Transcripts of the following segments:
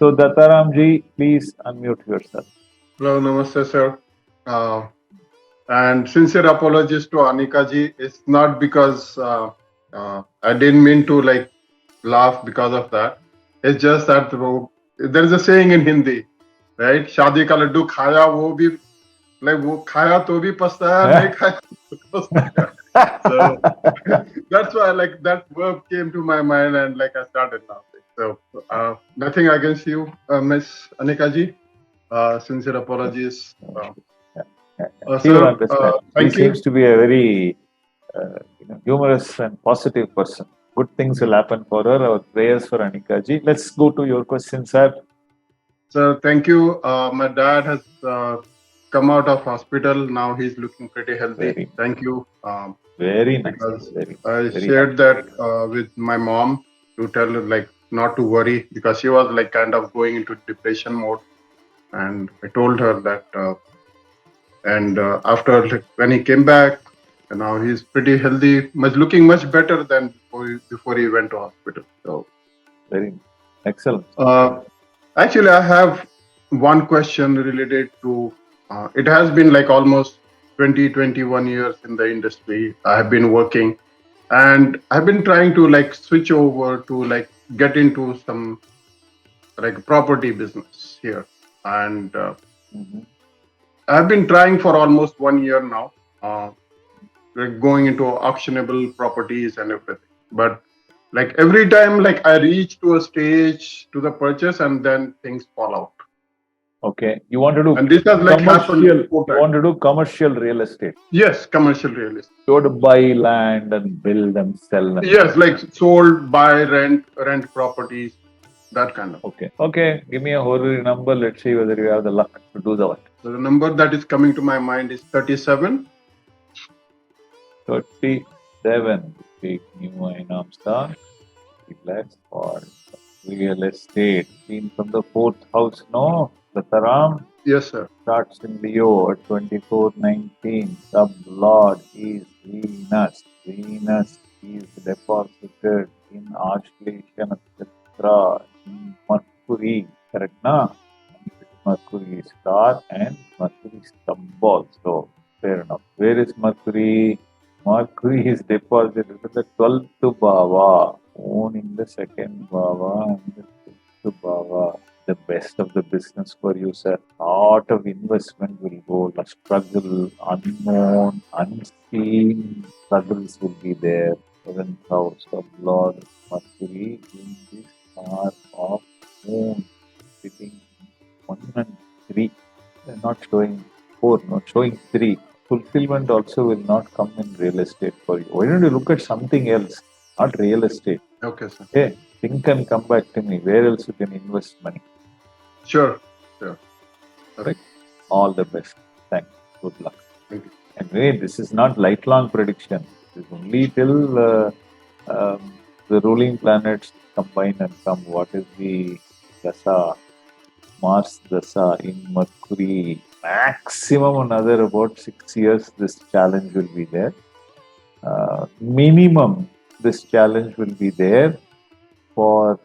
So Dattaramji, please unmute yourself. Hello, namaste, sir. Uh, and sincere apologies to Anika ji. It's not because I didn't mean to like laugh because of that. It's just that there is a saying in Hindi, right? Shadi ka laddu khaya, wo bhi like wo khaya to bhi pasta hai, nahi khaya to pasta hai. So that's why like that verb came to my mind and like I started laughing. So nothing against you, Miss Anika ji. Sincere apologies. She will Sir, understand. He thank you. seems to be a very humorous and positive person. Good things will happen for her. Our prayers for Anika ji. Let's go to your question, sir. Sir, thank you. My dad has come out of hospital. Now he's looking pretty healthy. Thank you. Very nice. Because Very, I very shared that with my mom to tell her like not to worry because she was like kind of going into depression mode. And I told her that, and after like, when he came back, and now he's pretty healthy, looking much better than before he went to hospital. So very excellent. Actually, I have one question related to. It has been like almost 20, 21 years in the industry. I have been working, and I've been trying to like switch over to like get into some like property business here, and I've been trying for almost 1 year now. Like going into auctionable properties and everything, but like every time like I reach to a stage to the purchase and then things fall out. Okay, you want to do And this has like happened. You want to do commercial real estate? Yes, commercial real estate. You want to buy land and build and sell. And yes, like sold, buy, rent properties, that kind of. Okay. Give me a whole number. Let's see whether you have the luck to do that. So the number that is coming to my mind is 37. 37. Big new Ainam star. Relax for real estate. Seen from the fourth house, no? The Taram. Yes, sir. Starts in Leo at 2419. Sub Lord is Venus. Venus is deposited in Ashleisha Nakshatra in Mercury. Correct, na? Mercury star and Mercury stub also. Fair enough. Where is Mercury? Mercury is deposited in the 12th Bhava, owning the second Bhava and the 5th Bhava. The best of the business for you, sir. Lot of investment will go. The struggle, unknown, unseen struggles will be there. 7th house of Lord Mercury in this star of Moon, sitting 1 and 3. They're not showing 4, not showing 3. Fulfillment also will not come in real estate for you. Why don't you look at something else, not real estate? Okay, sir. Okay, think and come back to me. Where else you can invest money? Sure. Right. All the best. Thanks. Good luck. Thank you. Anyway, this is not lifelong prediction. It is only till the ruling planets combine and come. What is the Dasa? Mars Dasa in Mercury. Maximum another about 6 years, this challenge will be there. Minimum, this challenge will be there for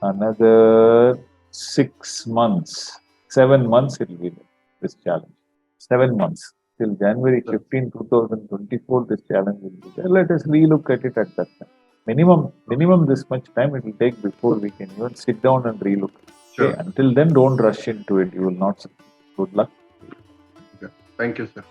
another 6 months. 7 months it will be there, this challenge. 7 months. Till January 15, 2024, this challenge will be there. Let us relook at it at that time. Minimum this much time it will take before we can even sit down and relook. Sure. Okay, until then, don't rush into it. You will not succeed. Good luck. Okay. Thank you, sir.